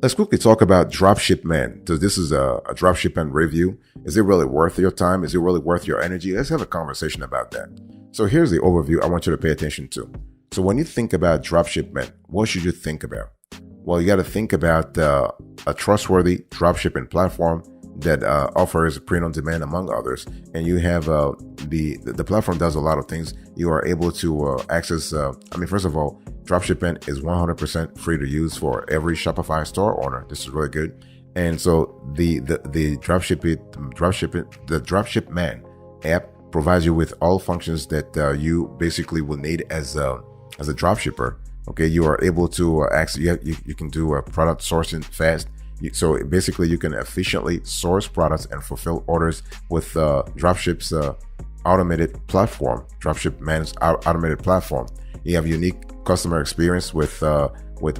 Let's quickly talk about Dropshipman. So this is a Dropshipman review. Is it really worth your time? Is it really worth your energy? Let's have a conversation about that. So here's the overview I want you to pay attention to. So when you think about Dropshipman, what should you think about? Well, you got to think about a trustworthy dropshipping platform that offers print on demand, among others. And you have the platform does a lot of things. You are able to access. First of all, Dropshipman is 100% free to use for every Shopify store owner. This is really good. And so the Dropshipman app provides you with all functions that you basically will need as a dropshipper. Okay, you are able to access. You can do product sourcing fast. So basically, you can efficiently source products and fulfill orders with Dropship's automated platform. Dropshipman's automated platform. You have unique customer experience with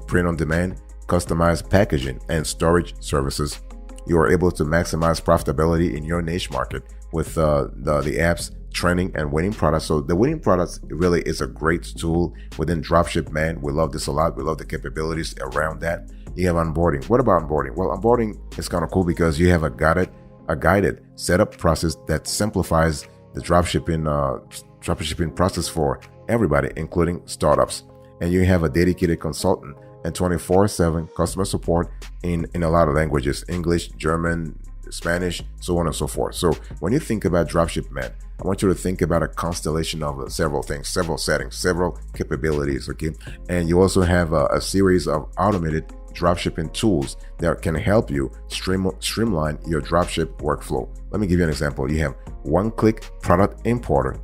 print on demand, customized packaging, and storage services. You are able to maximize profitability in your niche market with the app's trending and winning products. So the winning products really is a great tool within Dropshipman. We love this a lot. We love the capabilities around that. You have onboarding. What about onboarding? Well, onboarding is kind of cool because you have a guided setup process that simplifies the dropshipping process for everybody, including startups. And you have a dedicated consultant and 24/7 customer support in a lot of languages: English, German, Spanish, so on and so forth. So when you think about Dropshipman, I want you to think about a constellation of several things, several settings, several capabilities, okay? And you also have a series of automated dropshipping tools that can help you streamline your dropship workflow. Let me give you an example. You have one-click product importer.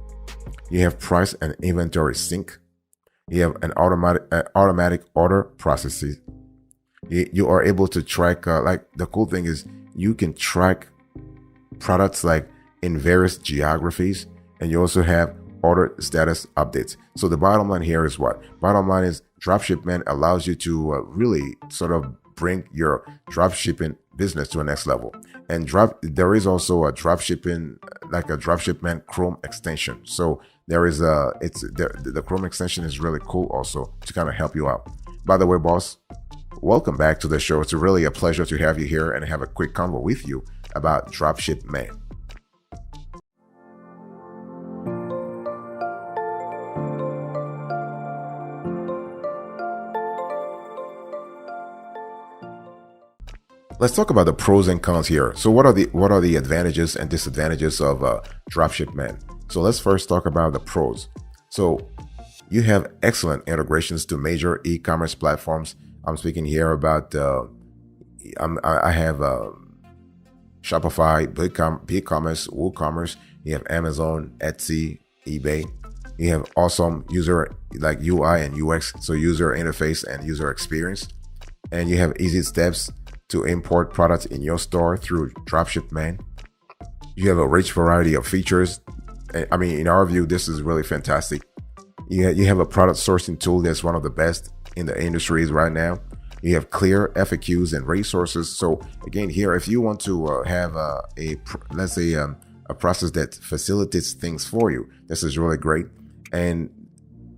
You have price and inventory sync. You have an automatic order processes. You are able to track, the cool thing is you can track products like in various geographies, and you also have order status updates. So the bottom line here is what? Bottom line is Dropshipman allows you to really sort of bring your dropshipping business to a next level. And there is also a Dropshipman Chrome extension. So there is the Chrome extension is really cool also to kind of help you out. By the way, boss, welcome back to the show. It's really a pleasure to have you here and have a quick convo with you about Dropshipman. Let's talk about the pros and cons here. So what are the advantages and disadvantages of Dropshipman? So let's first talk about the pros. So you have excellent integrations to major e-commerce platforms. I'm speaking here about I have Shopify, Ecommerce, WooCommerce. You have Amazon, Etsy, eBay. You have awesome user like UI and UX, so user interface and user experience. And you have easy steps to import products in your store through Dropshipman. You have a rich variety of features. I mean, in our view, this is really fantastic. You have a product sourcing tool that's one of the best in the industries right now. You have clear FAQs and resources. So again, here, if you want to have a process that facilitates things for you, this is really great. And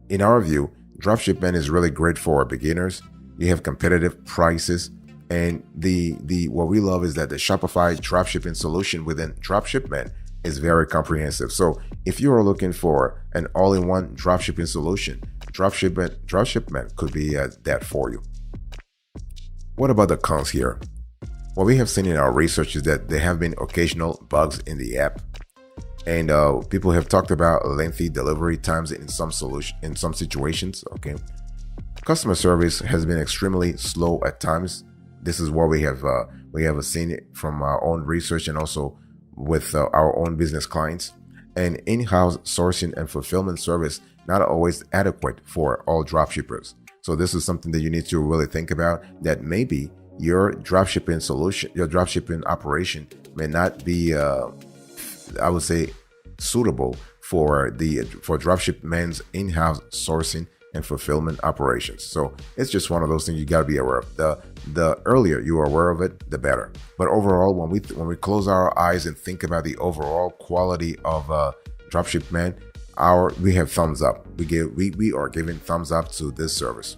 in our view, Dropshipman is really great for beginners. You have competitive prices. And what we love is that the Shopify dropshipping solution within Dropshipman is very comprehensive. So if you are looking for an all-in-one dropshipping solution, Dropshipman could be that for you. What about the cons here? What we have seen in our research is that there have been occasional bugs in the app, and people have talked about lengthy delivery times in some situations. Okay, customer service has been extremely slow at times. This is what we have seen it from our own research and also with our own business clients. And in-house sourcing and fulfillment service not always adequate for all dropshippers. So this is something that you need to really think about, that maybe your dropshipping solution, your dropshipping operation may not be, I would say, suitable for Dropshipman's in-house sourcing and fulfillment operations. So it's just one of those things you got to be aware of. The earlier you are aware of it, the better. But overall, when we close our eyes and think about the overall quality of Dropshipman, we have thumbs up. We are giving thumbs up to this service.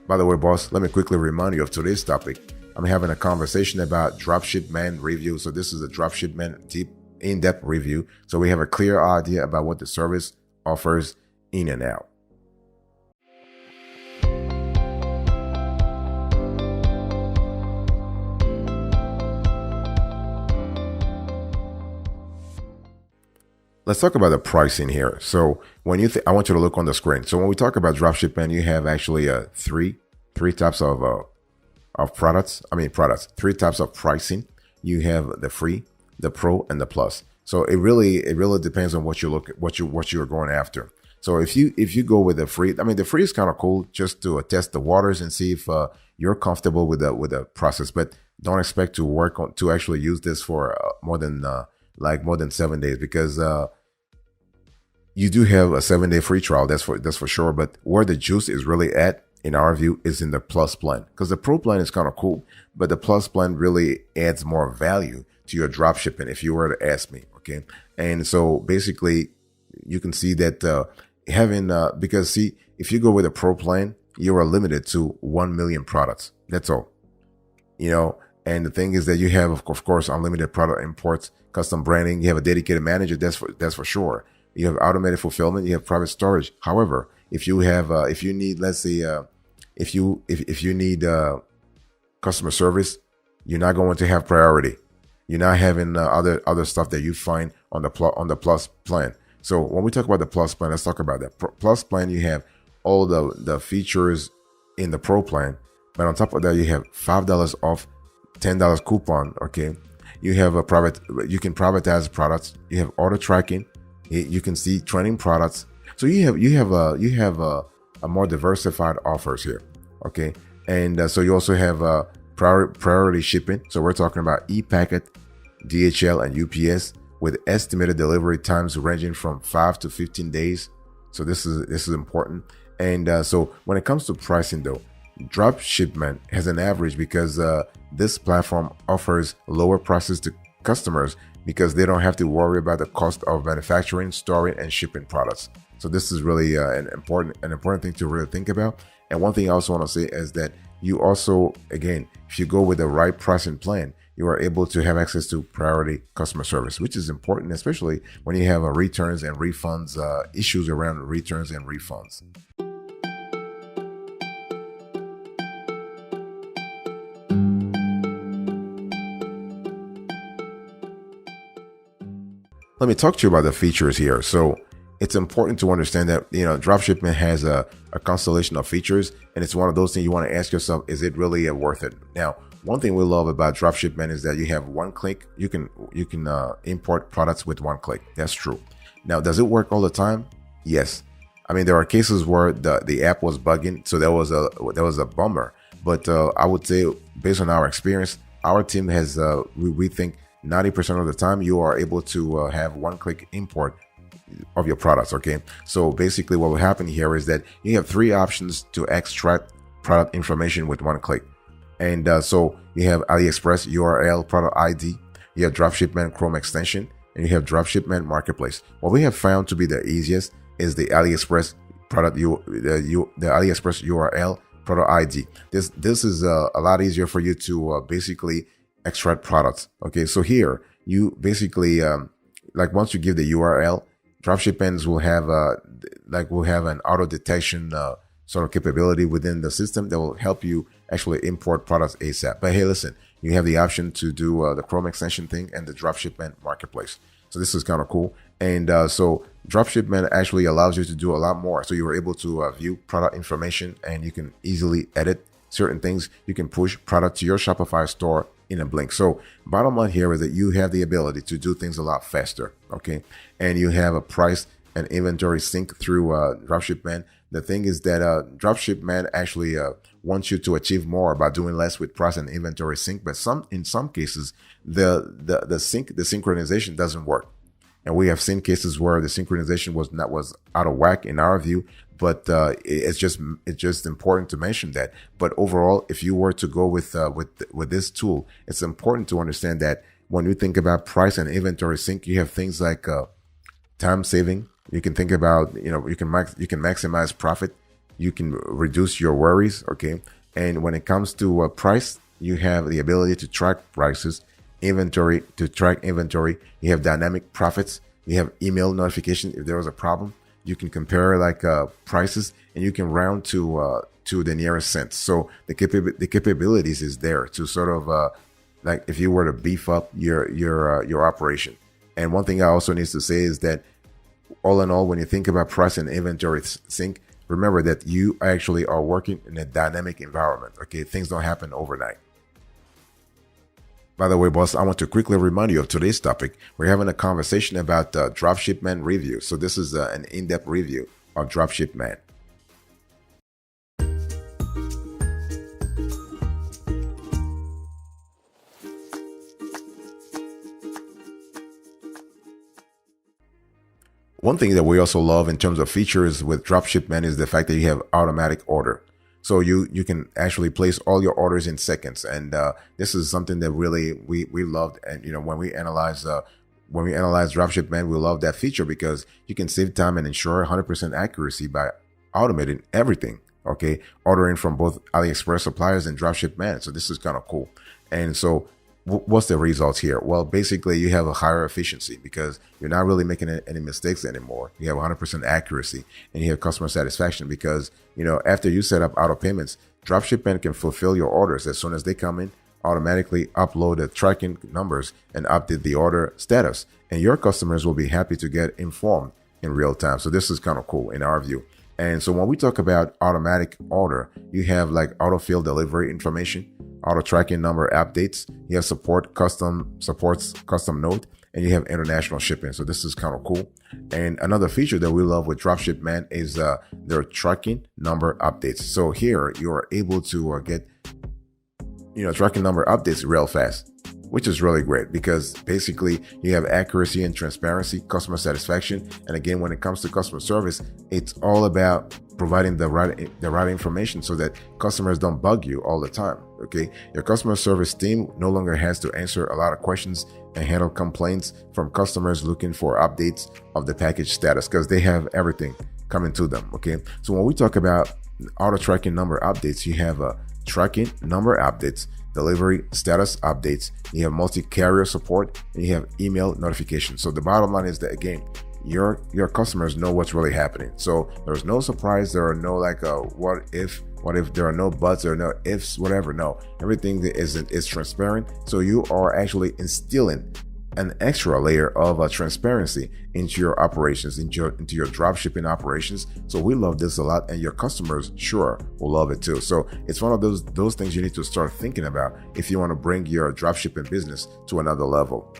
By the way, boss, let me quickly remind you of today's topic. I'm having a conversation about Dropshipman review. So this is a Dropshipman deep, in-depth review. So we have a clear idea about what the service offers in and out. Let's talk about the pricing here. So when you I want you to look on the screen. So when we talk about Dropshipman, you have actually three types of products. Three types of pricing. You have the free, the pro, and the plus. So it really depends on what you're going after. So if you go with the free, the free is kind of cool just to test the waters and see if you're comfortable with the process. But don't expect to actually use this for more than 7 days, because you do have a 7-day free trial. That's for sure. But where the juice is really at, in our view, is in the plus plan, because the pro plan is kind of cool, but the plus plan really adds more value to your dropshipping, if you were to ask me. Okay, and so basically, you can see that because if you go with a pro plan, you are limited to 1 million products. That's all. And the thing is that you have, of course, unlimited product imports, custom branding. You have a dedicated manager. That's for sure. You have automated fulfillment. You have private storage. However, if you need, let's say, if you need customer service, you're not going to have priority. You're not having other stuff that you find on the plus plan. So when we talk about the plus plan, let's talk about that. Plus plan, you have all the features in the pro plan, but on top of that, you have $5 off, $10 coupon. Okay, you have you can privatize products. You have order tracking. You can see trending products. So you have a more diversified offers here. Okay, and so you also have priority shipping. So we're talking about e-packet, DHL, and UPS, with estimated delivery times ranging from 5 to 15 days. So this is important. And so when it comes to pricing, though, Dropshipman has an average, because this platform offers lower prices to customers because they don't have to worry about the cost of manufacturing, storing, and shipping products. So this is really an important thing to really think about. And one thing I also want to say is that you also, again, if you go with the right pricing plan, you are able to have access to priority customer service, which is important, especially when you have returns and refunds, issues around returns and refunds. Let me talk to you about the features here. So it's important to understand that, Dropshipman has a constellation of features, and it's one of those things you want to ask yourself, is it really worth it? Now, one thing we love about Dropshipman is that you have one click. You can import products with one click. That's true. Now, does it work all the time? Yes. There are cases where the app was bugging, so that was a bummer. But I would say, based on our experience, our team has we think 90% of the time you are able to have one-click import of your products. Okay, so basically what will happen here is that you have 3 options to extract product information with one click. And so you have AliExpress URL product ID, you have Dropshipman Chrome extension, and you have Dropshipman Marketplace. What we have found to be the easiest is the AliExpress product the AliExpress URL product ID. This is a lot easier for you to basically extract products. Okay, so here you basically once you give the URL, Dropshippans will have an auto detection sort of capability within the system that will help you actually import products ASAP. But hey, listen, you have the option to do the Chrome extension thing and the Dropshipman Marketplace. So this is kind of cool. And so Dropshipman actually allows you to do a lot more. So you are able to view product information, and you can easily edit certain things. You can push product to your Shopify store in a blink. So bottom line here is that you have the ability to do things a lot faster. Okay, and you have a price and inventory sync through Dropshipman. The thing is that Dropshipman actually wants you to achieve more by doing less with price and inventory sync. But in some cases, the synchronization doesn't work, and we have seen cases where the synchronization was out of whack in our view. But it's just important to mention that. But overall, if you were to go with this tool, it's important to understand that when you think about price and inventory sync, you have things like time saving. You can think about, you can maximize profit you can reduce your worries. Okay. And when it comes to price, you have the ability to track prices, inventory, to track inventory. You have dynamic profits. You have email notification. If there was a problem, you can compare like prices, and you can round to the nearest cent. So the capabilities is there to sort of like if you were to beef up your operation. And one thing I also need to say is that all in all, when you think about price and inventory sync, remember that you actually are working in a dynamic environment. Okay, things don't happen overnight. By the way, boss, I want to quickly remind you of today's topic. We're having a conversation about Dropshipman review. So this is an in-depth review of Dropshipman. One thing that we also love in terms of features with Dropshipman is the fact that you have automatic order. So you can actually place all your orders in seconds. And this is something that really we loved. And, you know, when we analyze Dropshipman, we love that feature because you can save time and ensure 100% accuracy by automating everything. Okay. Ordering from both AliExpress suppliers and Dropshipman. So this is kind of cool. And so what's the results here? Well, basically you have a higher efficiency because you're not really making any mistakes anymore. You have 100% accuracy, and you have customer satisfaction because, you know, after you set up auto payments, Dropshipman can fulfill your orders as soon as they come in, automatically upload the tracking numbers and update the order status. And your customers will be happy to get informed in real time. So this is kind of cool in our view. And so when we talk about automatic order, you have like autofill delivery information, auto tracking number updates, you have supports custom note, and you have international shipping. So this is kind of cool. And another feature that we love with Dropshipman is their tracking number updates. So here you are able to get, you know, tracking number updates real fast, which is really great because basically you have accuracy and transparency, customer satisfaction. And again, when it comes to customer service, it's all about providing the right information so that customers don't bug you all the time. Okay. Your customer service team no longer has to answer a lot of questions and handle complaints from customers looking for updates of the package status because they have everything coming to them. Okay. So when we talk about auto tracking number updates, you have tracking number updates, delivery status updates, you have multi-carrier support, and you have email notifications. So the bottom line is that, again, your customers know what's really happening. So there's no surprise. There are no like what if there are no buts, there are no ifs, whatever. No, everything is transparent. So you are actually instilling an extra layer of transparency into your operations, into your dropshipping operations. So we love this a lot, and your customers sure will love it too. So it's one of those things you need to start thinking about if you want to bring your dropshipping business to another level.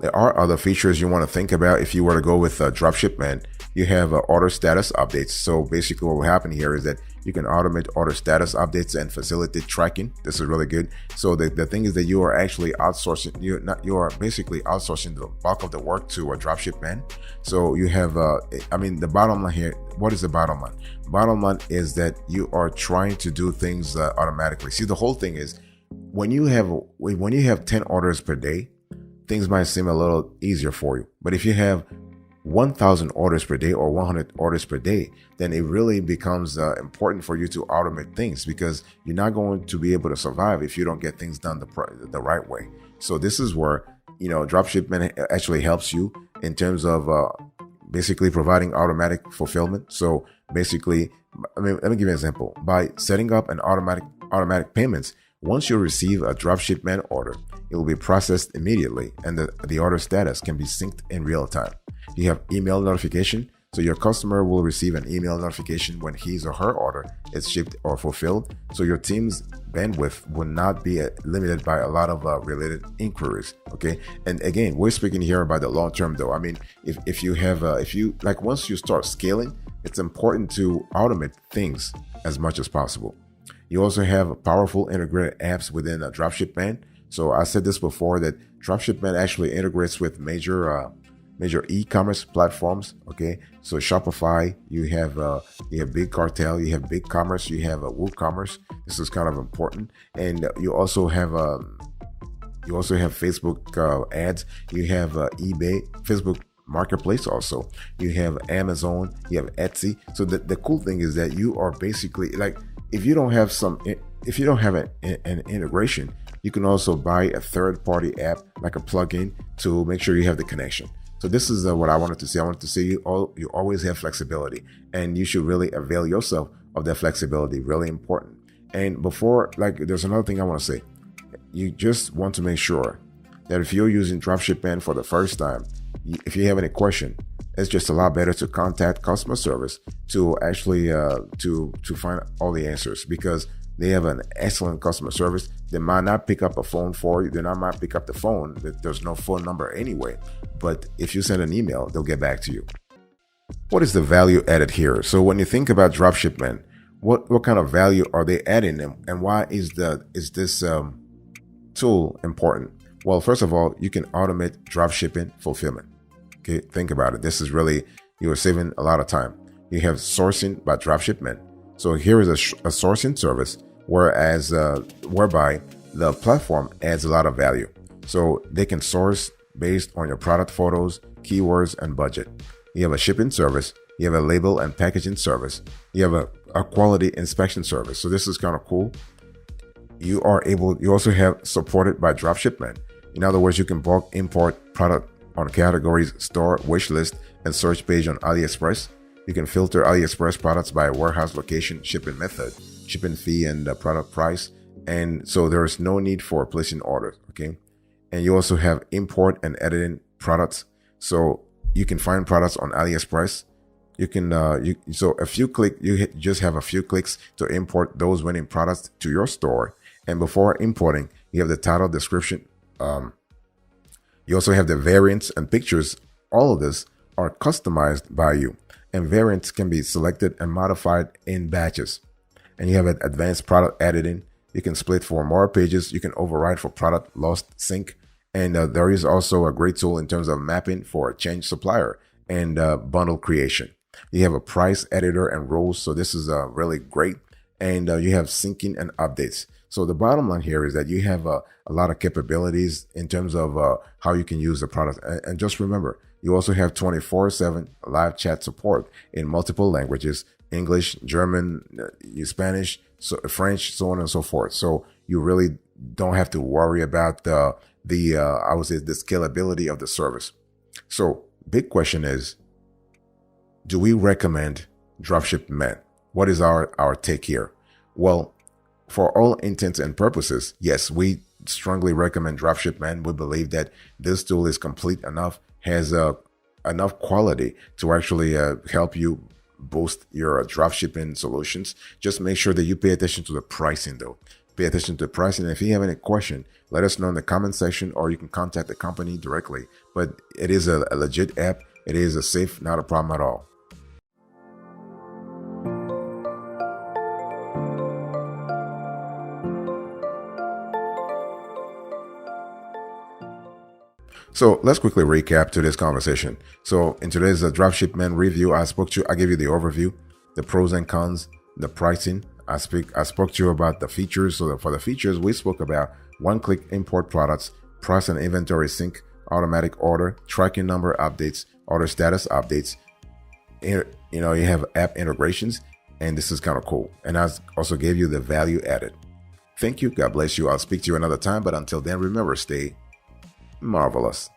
There are other features you want to think about if you were to go with Dropshipman. You have order status updates. So basically what will happen here is that you can automate order status updates and facilitate tracking. This is really good. So the thing is that you are actually outsourcing, you are basically outsourcing the bulk of the work to a Dropshipman. So you have, the bottom line here, what is the bottom line? Bottom line is that you are trying to do things automatically. See, the whole thing is when you have 10 orders per day, things might seem a little easier for you. But if you have 1,000 orders per day or 100 orders per day, then it really becomes important for you to automate things because you're not going to be able to survive if you don't get things done the right way. So this is where, Dropshipman actually helps you in terms of basically providing automatic fulfillment. So basically, let me give you an example. By setting up an automatic payments, once you receive a Dropshipman order, it will be processed immediately, and the order status can be synced in real time. You have email notification, so your customer will receive an email notification when his or her order is shipped or fulfilled. So your team's bandwidth will not be limited by a lot of related inquiries. Okay, and again, we're speaking here about the long term, though. I mean, if you once you start scaling, it's important to automate things as much as possible. You also have powerful integrated apps within Dropshipman. So I said this before that Dropshipman actually integrates with major major e-commerce platforms. Okay, so Shopify, you have Big Cartel, you have Big Commerce, you have WooCommerce. This is kind of important, and you also have Facebook ads, you have eBay, Facebook Marketplace also, you have Amazon, you have Etsy. So the cool thing is that you are basically like, if you don't have an integration, you can also buy a third-party app like a plugin to make sure you have the connection. So this is what I wanted to say. I wanted to say you always have flexibility, and you should really avail yourself of that flexibility. Really important. And before, like, there's another thing I want to say. You just want to make sure that if you're using Dropshipman for the first time, if you have any question, it's just a lot better to contact customer service to actually to find all the answers, because they have an excellent customer service. They might not pick up a phone for you. They might pick up the phone. There's no phone number anyway. But if you send an email, they'll get back to you. What is the value added here? So when you think about Dropshipman, what kind of value are they adding, and why is this tool important? Well, first of all, you can automate dropshipping fulfillment. Okay, think about it. This is really, you are saving a lot of time. You have sourcing by Dropshipman. So here is a sourcing service, whereby the platform adds a lot of value. So they can source based on your product photos, keywords, and budget. You have a shipping service. You have a label and packaging service. You have a quality inspection service. So this is kind of cool. You also have supported by Dropshipman. In other words, you can bulk import product on categories, store, wish list, and search page on AliExpress. You can filter AliExpress products by warehouse location, shipping method, shipping fee, and product price. And so there is no need for placing orders. Okay. And you also have import and editing products. So you can find products on AliExpress. You can, you just have a few clicks to import those winning products to your store. And before importing, you have the title, description. You also have the variants and pictures. All of this are customized by you, and variants can be selected and modified in batches. And you have an advanced product editing. You can split for more pages. You can override for product lost sync. And there is also a great tool in terms of mapping for change supplier and bundle creation. You have a price editor and rules. So this is really great. And you have syncing and updates. So the bottom line here is that you have a lot of capabilities in terms of how you can use the product. And just remember, you also have 24/7 live chat support in multiple languages: English, German, Spanish, French, so on and so forth. So you really don't have to worry about I would say, the scalability of the service. So big question is, do we recommend Dropshipman? What is our take here? Well, for all intents and purposes, yes, we strongly recommend Dropshipman. We believe that this tool is complete enough, has enough quality to actually help you boost your dropshipping solutions. Just make sure that you pay attention to the pricing, though. Pay attention to the pricing. If you have any question, let us know in the comment section, or you can contact the company directly. But it is a legit app. It is a safe, not a problem at all. So let's quickly recap today's conversation. So in today's Dropshipman review, I gave you the overview, the pros and cons, the pricing. I spoke to you about the features. So for the features, we spoke about one-click import products, price and inventory sync, automatic order, tracking number updates, order status updates. You have app integrations, and this is kind of cool. And I also gave you the value added. Thank you. God bless you. I'll speak to you another time. But until then, remember, stay marvelous.